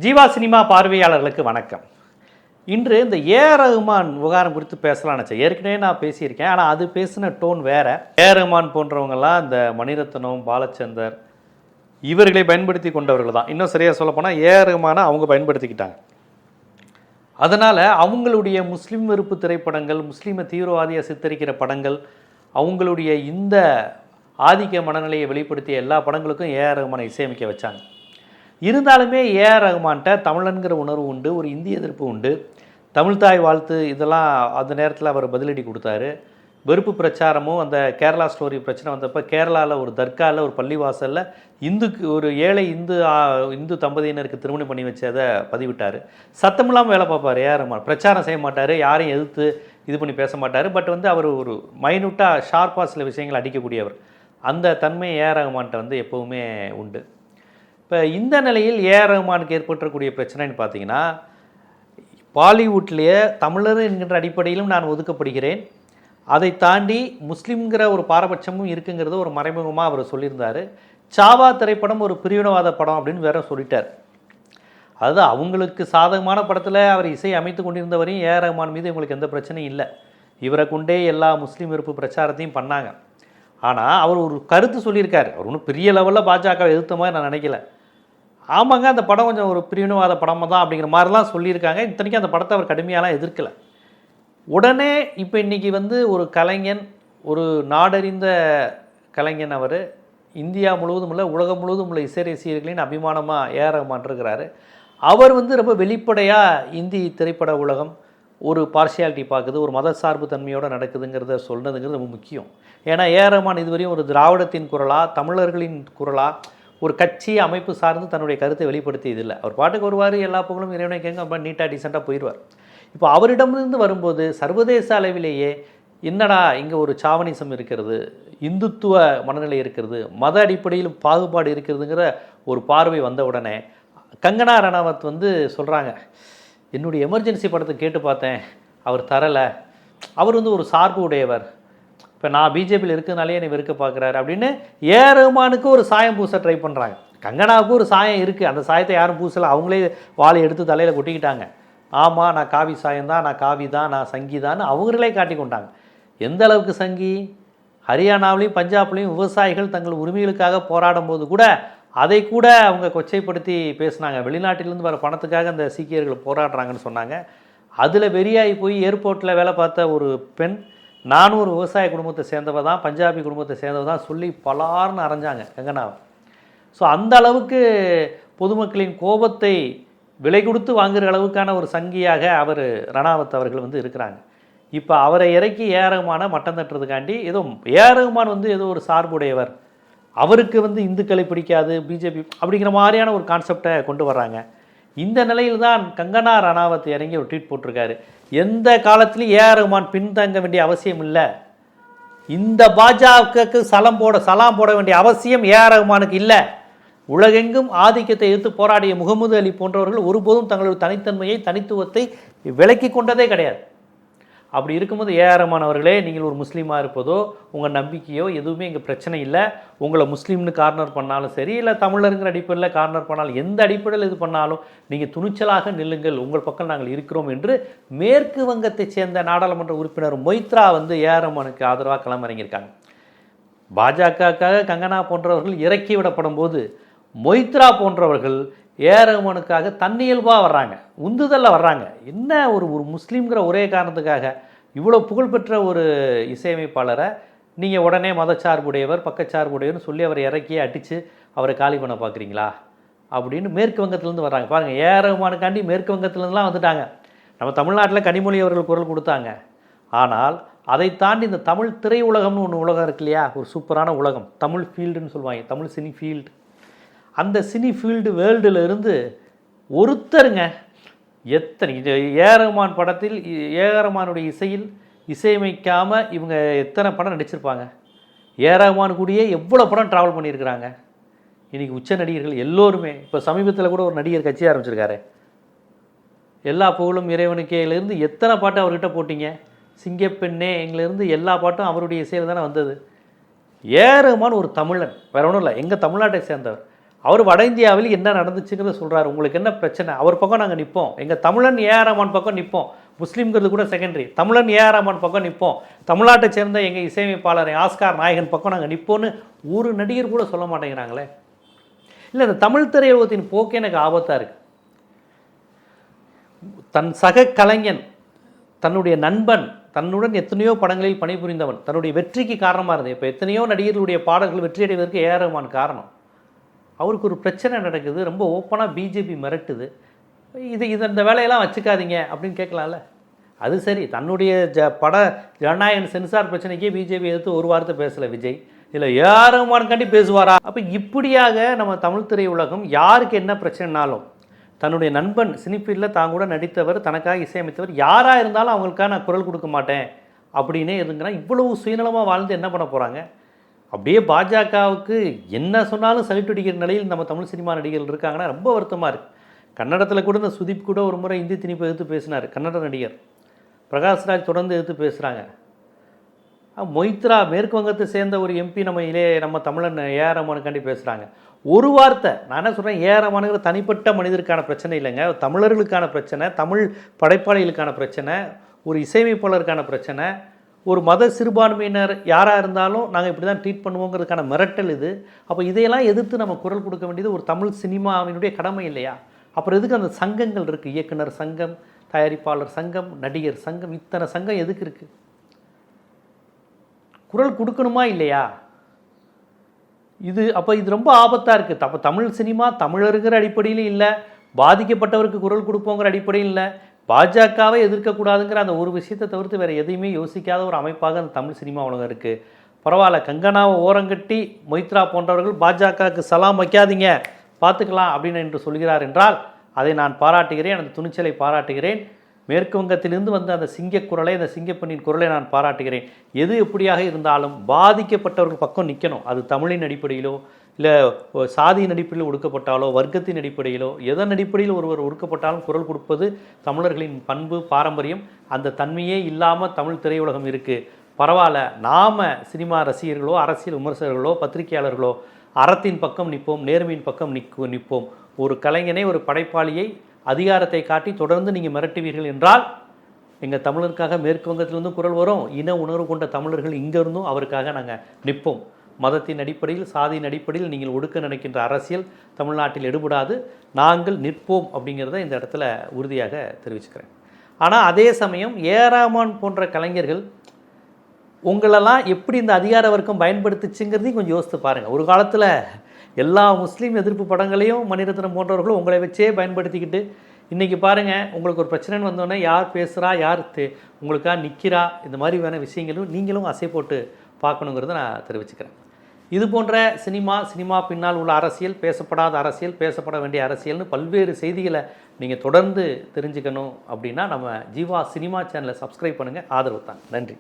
Jeeva cinema பார்வையாளர்களுக்கு வணக்கம். இன்று இந்த ரகுமான் விவகாரம் குறித்து பேசலாம்னு நினச்சேன். ஏற்கனவே நான் பேசியிருக்கேன், ஆனால் அது பேசின டோன் வேறு. ரகுமான் போன்றவங்கெல்லாம் இந்த மணிரத்னம், பாலச்சந்தர் இவர்களை பயன்படுத்தி கொண்டவர்கள் தான். இன்னும் சரியாக சொல்லப்போனால் ரகுமானை அவங்க பயன்படுத்திக்கிட்டாங்க. அதனால் அவங்களுடைய முஸ்லீம் வெறுப்பு திரைப்படங்கள், முஸ்லீமை தீவிரவாதியை சித்தரிக்கிற படங்கள், அவங்களுடைய இந்த ஆதிக்க மனநிலையை வெளிப்படுத்திய எல்லா படங்களுக்கும் ரகுமானை இசையமைக்க வச்சாங்க. இருந்தாலுமே ரகுமான்கிட்ட தமிழன்கிற உணர்வு உண்டு, ஒரு இந்திய எதிர்ப்பு உண்டு. தமிழ்தாய் வாழ்த்து இதெல்லாம் அந்த நேரத்தில் அவர் பதிலடி கொடுத்தாரு. வெறுப்பு பிரச்சாரமும் அந்த கேரளா ஸ்டோரி பிரச்சனை வந்தப்போ கேரளாவில் ஒரு தர்காவில் ஒரு பள்ளிவாசலில் ஒரு ஏழை இந்து தம்பதியினருக்கு திருமணம் பண்ணி வச்சதை பதிவிட்டார். சத்தமில்லாமல் வேலை பார்ப்பார் ரகுமான். பிரச்சாரம் செய்ய மாட்டார், யாரையும் எதிர்த்து இது பண்ணி பேச மாட்டார். பட் அவர் ஒரு மைனூட்டாக ஷார்ப்பாக சில விஷயங்களை அடிக்கக்கூடியவர். அந்த தன்மை ரகுமான்கிட்ட எப்போவுமே உண்டு. இப்போ இந்த நிலையில் ரகுமானுக்கு ஏற்பட்டக்கூடிய பிரச்சனைன்னு பார்த்தீங்கன்னா, பாலிவுட்லேயே தமிழர் என்கின்ற அடிப்படையிலும் நான் ஒதுக்கப்படுகிறேன், அதை தாண்டி முஸ்லீம்ங்கிற ஒரு பாரபட்சமும் இருக்குங்கிறத ஒரு மறைமுகமாக அவர் சொல்லியிருந்தார். சாவா திரைப்படம் ஒரு பிரிவினவாத படம் அப்படின்னு வேற சொல்லிட்டார். அதாவது அவங்களுக்கு சாதகமான படத்தில் அவர் இசை அமைத்து கொண்டிருந்தவரையும் ரகுமான் மீது இவங்களுக்கு எந்த பிரச்சனையும் இல்லை. இவரை கொண்டே எல்லா முஸ்லீம் வெறுப்பு பிரச்சாரத்தையும் பண்ணாங்க. ஆனால் அவர் ஒரு கருத்து சொல்லியிருக்காரு. அவர் ஒன்றும் பெரிய லெவலில் பாஜக எதிர்த்த மாதிரி நான் நினைக்கல. ஆமாங்க, அந்த படம் கொஞ்சம் ஒரு பிரிவினவாத படமாக தான் அப்படிங்கிற மாதிரிலாம் சொல்லியிருக்காங்க. இத்தனைக்கும் அந்த படத்தை அவர் கடுமையாலாம் எதிர்க்கலை. உடனே இப்போ இன்றைக்கி ஒரு கலைஞன், ஒரு நாடறிந்த கலைஞன், அவர் இந்தியா முழுவதும் உள்ள உலகம் முழுவதும் உள்ள இசை ரசிகர்களின் அபிமானமாக ரகுமான் இருக்கிறாரு. அவர் ரொம்ப வெளிப்படையாக இந்தி திரைப்பட உலகம் ஒரு பார்ஷியாலிட்டி பார்க்குது, ஒரு மத சார்பு தன்மையோடு நடக்குதுங்கிறத சொன்னதுங்கிறது ரொம்ப முக்கியம். ஏன்னா ரகுமான் இதுவரையும் ஒரு திராவிடத்தின் குரலாக, தமிழர்களின் குரலாக, ஒரு கட்சி அமைப்பு சார்ந்து தன்னுடைய கருத்தை வெளிப்படுத்தியதில்லை. அவர் பாட்டுக்கு வருவார், எல்லா புகழும் இறைவனை கேங்க, ரொம்ப நீட்டாக டீசெண்டாக போயிடுவார். இப்போ அவரிடமிருந்து வரும்போது சர்வதேச அளவிலேயே என்னடா இங்கே ஒரு சாவனிசம் இருக்கிறது, இந்துத்துவ மனநிலை இருக்கிறது, மத அடிப்படையில் பாகுபாடு இருக்கிறதுங்கிற ஒரு பார்வை வந்த உடனே கங்கனா ரணாவத் சொல்கிறாங்க, என்னுடைய எமர்ஜென்சி படத்தை கேட்டு பார்த்தேன், அவர் தரலை, அவர் ஒரு சார்பு உடையவர், இப்போ நான் பிஜேபியில் இருக்கிறதுனாலே என்னை வெறுக்க பார்க்குறாரு அப்படின்னு ரகுமானுக்கு ஒரு சாயம் பூச ட்ரை பண்ணுறாங்க. கங்கனாவுக்கு ஒரு சாயம் இருக்குது, அந்த சாயத்தை யாரும் பூசலை, அவங்களே வாழை எடுத்து தலையில் கொட்டிக்கிட்டாங்க. ஆமாம், நான் காவி சாயம்தான், நான் காவி தான், நான் சங்கி தான் அவங்களே காட்டி கொண்டாங்க. எந்த அளவுக்கு சங்கி, ஹரியானாவிலையும் பஞ்சாப்லேயும் விவசாயிகள் தங்கள் உரிமைகளுக்காக போராடும் போது கூட அதை கூட அவங்க கொச்சைப்படுத்தி பேசினாங்க. வெளிநாட்டிலேருந்து வர பணத்துக்காக அந்த சீக்கியர்கள் போராடுறாங்கன்னு சொன்னாங்க. அதில் வெறியாகி போய் ஏர்போர்ட்டில் வேலை பார்த்த ஒரு பெண், நானும் ஒரு விவசாய குடும்பத்தை சேர்ந்தவ தான், பஞ்சாபி குடும்பத்தை சேர்ந்தவ தான் சொல்லி பலார்னு அரைஞ்சாங்க கங்கனாவை. ஸோ அந்த அளவுக்கு பொதுமக்களின் கோபத்தை விலை கொடுத்து வாங்குகிற அளவுக்கான ஒரு சங்கியாக அவர் ரணாவத் அவர்கள் இருக்கிறாங்க. இப்போ அவரை இறக்கி ரகுமானை மட்டம் தட்டுறதுக்காண்டி ஏதோ ரகுமான் ஏதோ ஒரு சார்புடையவர், அவருக்கு இந்துக்களை பிடிக்காது, பிஜேபி அப்படிங்கிற மாதிரியான ஒரு கான்செப்டை கொண்டு வர்றாங்க. இந்த நிலையில் தான் கங்கனா ரணாவத் இறங்கி ஒரு ட்வீட் போட்டிருக்காரு. எந்த காலத்திலையும் ரகுமான் பின்தங்க வேண்டிய அவசியம் இல்லை, இந்த பாஜகவுக்கு சலாம் போட வேண்டிய அவசியம் ரகுமானுக்கு இல்லை. உலகெங்கும் ஆதிக்கத்தை எதிர்த்து போராடிய முகமது அலி போன்றவர்கள் ஒருபோதும் தங்களுடைய தனித்தன்மையை, தனித்துவத்தை விலக்கி கொண்டதே கிடையாது. அப்படி இருக்கும்போது ரகுமான் அவர்களே, நீங்கள் ஒரு முஸ்லீமாக இருப்பதோ உங்கள் நம்பிக்கையோ எதுவுமே இங்கே பிரச்சனை இல்லை. உங்களை முஸ்லீம்னு கார்னர் பண்ணாலும் சரி, இல்லை தமிழருங்கிற அடிப்படையில் கார்னர் பண்ணாலும், எந்த அடிப்படையில் இது பண்ணாலும் நீங்கள் துணிச்சலாக நில்லுங்கள், உங்கள் பக்கம் நாங்கள் இருக்கிறோம் என்று மேற்கு வங்கத்தை சேர்ந்த நாடாளுமன்ற உறுப்பினர் மொய்த்ரா ரகுமானுக்கு ஆதரவாக களமிறங்கியிருக்காங்க. பாஜகவுக்காக கங்கனா போன்றவர்கள் இறக்கி விடப்படும் போது மொய்த்ரா போன்றவர்கள் ரகுமானுக்காக தன்னியல்பாக வர்றாங்க, உந்துதலில் வர்றாங்க. என்ன ஒரு முஸ்லீம்ங்கிற ஒரே காரணத்துக்காக இவ்வளோ புகழ்பெற்ற ஒரு இசையமைப்பாளரை நீங்கள் உடனே மதச்சார்புடையவர், பக்கச்சார்புடையவர்னு சொல்லி அவரை இறக்கி அடித்து அவரை காலி பண்ண பார்க்குறீங்களா அப்படின்னு மேற்கு வங்கத்திலேருந்து வர்றாங்க. பாருங்கள், ரகுமானுக்காண்டி மேற்கு வங்கத்திலேருந்துலாம் வந்துட்டாங்க. நம்ம தமிழ்நாட்டில் கனிமொழி அவர்கள் குரல் கொடுத்தாங்க. ஆனால் அதை தாண்டி இந்த தமிழ் திரை உலகம்னு ஒன்று உலகம் இருக்கு இல்லையா, ஒரு சூப்பரான உலகம், தமிழ் ஃபீல்டுன்னு சொல்லுவாங்க, தமிழ் சினி ஃபீல்டு. அந்த சினி ஃபீல்டு வேர்ல்டில் இருந்து ஒருத்தருங்க எத்தனை ரகுமான் படத்தில் ரகுமானுடைய இசையில் இசையமைக்காமல் இவங்க எத்தனை படம் நடிச்சிருப்பாங்க. ரகுமான் கூடயே எவ்வளோ படம் ட்ராவல் பண்ணியிருக்கிறாங்க. இன்றைக்கி உச்ச நடிகர்கள் எல்லோருமே. இப்போ சமீபத்தில் கூட ஒரு நடிகர் கட்சி ஆரம்பிச்சிருக்காரு, எல்லா புகழும் இறைவனுக்கேலேருந்து எத்தனை பாட்டு அவர்கிட்ட போட்டிங்க, சிங்கப்பெண்ணே எங்கிலேருந்து எல்லா பாட்டும் அவருடைய இசையில் தானே வந்தது. ரகுமான் ஒரு தமிழன், வேறு ஒன்றும் இல்லை, எங்கள் தமிழ்நாட்டை சேர்ந்தவர். அவர் வட இந்தியாவில் என்ன நடந்துச்சுங்கிறத சொல்கிறார். உங்களுக்கு என்ன பிரச்சனை, அவர் பக்கம் நாங்கள் நிற்போம், எங்கள் தமிழன் ஏஆர் ரஹ்மான் பக்கம் நிற்போம், முஸ்லீம்ங்கிறது கூட செகண்டரி, தமிழன் ஏஆர் ரஹ்மான் பக்கம் நிற்போம், தமிழ்நாட்டை சேர்ந்த எங்கள் இசையமைப்பாளர் ஆஸ்கார் நாயகன் பக்கம் நாங்கள் நிற்போன்னு ஒரு நடிகர் கூட சொல்ல மாட்டேங்கிறாங்களே. இல்லை, இந்த தமிழ் திரையுலகத்தின் போக்கே எனக்கு ஆபத்தாக இருக்குது. தன் சக கலைஞன், தன்னுடைய நண்பன், தன்னுடன் எத்தனையோ படங்களில் பணிபுரிந்தவன், தன்னுடைய வெற்றிக்கு காரணமாக இருந்தது. இப்போ எத்தனையோ நடிகர்களுடைய பாடல்கள் வெற்றி அடைவதற்கு ஏஆர் ரஹ்மான் காரணம். அவருக்கு ஒரு பிரச்சனை நடக்குது, ரொம்ப ஓப்பனாக பிஜேபி மிரட்டுது, இது இந்த வேலையெல்லாம் வச்சுக்காதீங்க அப்படின்னு கேட்கலாம்ல. அது சரி, தன்னுடைய பட ஜனநாயகன் சென்சார் பிரச்சனைக்கே பிஜேபி எதிர்த்து ஒரு வார்த்தை பேசலை விஜய், இதில் ஏஆர் ரஹ்மான்காண்டி பேசுவாரா? அப்போ இப்படியாக நம்ம தமிழ் திரையுலகம் யாருக்கு என்ன பிரச்சனைனாலும் தன்னுடைய நண்பன் சினிஃபீல்டில் தான் கூட நடித்தவர், தனக்காக இசையமைத்தவர் யாராக இருந்தாலும் அவங்களுக்காக நான் குரல் கொடுக்க மாட்டேன் அப்படின்னே இருந்துங்கன்னா இவ்வளவு சுயநலமாக வாழ்ந்து என்ன பண்ண போகிறாங்க? அப்படியே பாஜகவுக்கு என்ன சொன்னாலும் சலிட்டு அடிக்கிற நிலையில் நம்ம தமிழ் சினிமா நடிகர்கள் இருக்காங்கன்னா ரொம்ப வருத்தமாக இருக்குது. கன்னடத்தில் கூட இந்த சுதீப் கூட ஒரு முறை இந்தி திணிப்பை எதிர்த்து பேசினார். கன்னட நடிகர் பிரகாஷ்ராஜ் தொடர்ந்து எதிர்த்து பேசுகிறாங்க. மொய்த்ரா மேற்கு வங்கத்தை சேர்ந்த ஒரு எம்பி நம்ம தமிழன் ஏஆர் ரஹ்மானுக்காண்டி பேசுகிறாங்க. ஒரு வார்த்தை, நான் என்ன சொல்கிறேன், ஏஆர் ரஹ்மானுங்கிற தனிப்பட்ட மனிதருக்கான பிரச்சனை இல்லைங்க, தமிழர்களுக்கான பிரச்சனை, தமிழ் படைப்பாளிகளுக்கான பிரச்சனை, ஒரு இசையமைப்பாளருக்கான பிரச்சனை, ஒரு மத சிறுபான்மையினர் யாராக இருந்தாலும் நாங்கள் இப்படி தான் ட்ரீட் பண்ணுவோங்கிறதுக்கான மிரட்டல் இது. அப்போ இதையெல்லாம் எதிர்த்து நம்ம குரல் கொடுக்க வேண்டியது ஒரு தமிழ் சினிமாவினுடைய கடமை இல்லையா? அப்புறம் எதுக்கு அந்த சங்கங்கள் இருக்குது? இயக்குனர் சங்கம், தயாரிப்பாளர் சங்கம், நடிகர் சங்கம், இத்தனை சங்கம் எதுக்கு இருக்குது? குரல் கொடுக்கணுமா இல்லையா? அப்போ இது ரொம்ப ஆபத்தாக இருக்குது. அப்போ தமிழ் சினிமா தமிழருங்கிற அடிப்படையிலும் இல்லை, பாதிக்கப்பட்டவருக்கு குரல் கொடுப்போங்கிற அடிப்படையில் இல்லை, பாஜகவை எதிர்க்கக்கூடாதுங்கிற அந்த ஒரு விஷயத்தை தவிர்த்து வேறு எதையுமே யோசிக்காத ஒரு அமைப்பாக அந்த தமிழ் சினிமா உலகம் இருக்குது. பரவாயில்ல, கங்கனாவை ஓரங்கட்டி மொய்த்ரா போன்றவர்கள் பாஜகவுக்கு சலாம் வைக்காதீங்க, பார்த்துக்கலாம் அப்படின்னு என்று சொல்கிறார் என்றால் அதை நான் பாராட்டுகிறேன், அந்த துணிச்சலை பாராட்டுகிறேன். மேற்கு வங்கத்திலிருந்து வந்த அந்த சிங்கக்குரலை, அந்த சிங்கப்பெண்ணின் குரலை நான் பாராட்டுகிறேன். எது எப்படியாக இருந்தாலும் பாதிக்கப்பட்டவர்கள் பக்கம் நிற்கணும். அது தமிழின் அடிப்படையிலோ இல்லை சாதியின் அடிப்படையில் ஒடுக்கப்பட்டாலோ வர்க்கத்தின் அடிப்படையிலோ எதன் அடிப்படையில் ஒருவர் ஒடுக்கப்பட்டாலும் குரல் கொடுப்பது தமிழர்களின் பண்பு பாரம்பரியம். அந்த தன்மையே இல்லாமல் தமிழ் திரையுலகம் இருக்குது. பரவாயில்ல, நாம் சினிமா ரசிகர்களோ அரசியல் விமர்சகர்களோ பத்திரிகையாளர்களோ அறத்தின் பக்கம் நிற்போம், நேர்மையின் பக்கம் நிற்போம். ஒரு கலைஞனை, ஒரு படைப்பாளியை அதிகாரத்தை காட்டி தொடர்ந்து நீங்கள் மிரட்டுவீர்கள் என்றால் எங்கள் தமிழருக்காக மேற்கு வங்கத்திலிருந்தும் குரல் வரும், இன உணர்வு கொண்ட தமிழர்கள் இங்கிருந்தும் அவருக்காக நாங்கள் நிற்போம். மதத்தின் அடிப்படையில் சாதியின் அடிப்படையில் நீங்கள் ஒடுக்க நினைக்கின்ற அரசியல் தமிழ்நாட்டில் எடுபடாது, நாங்கள் நிற்போம் அப்படிங்கிறத இந்த இடத்துல உறுதியாக தெரிவிச்சுக்கிறேன். ஆனால் அதே சமயம் ஏஆர் ரஹ்மான் போன்ற கலைஞர்கள் உங்களெல்லாம் எப்படி இந்த அதிகார வர்க்கம் பயன்படுத்துச்சுங்கிறதையும் கொஞ்சம் யோசித்து பாருங்கள். ஒரு காலத்தில் எல்லா முஸ்லீம் எதிர்ப்பு படங்களையும் மணிரத்னம் போன்றவர்களும் உங்களை வச்சே பயன்படுத்திக்கிட்டு இன்றைக்கி பாருங்கள், உங்களுக்கு ஒரு பிரச்சனைன்னு வந்தோடனே யார் பேசுகிறா, யார் உங்களுக்காக நிற்கிறா, இந்த மாதிரி வேண விஷயங்களும் நீங்களும் அசை போட்டு பார்க்கணுங்கிறத நான் தெரிவிச்சுக்கிறேன். இது போன்ற சினிமா பின்னால் உள்ள அரசியல், பேசப்படாத அரசியல், பேசப்பட வேண்டிய அரசியல்னு பல்வேறு செய்திகளை நீங்கள் தொடர்ந்து தெரிஞ்சுக்கணும் அப்படின்னா நம்ம ஜீவா சினிமா சேனலை சப்ஸ்கிரைப் பண்ணுங்கள், ஆதரவு தான். நன்றி.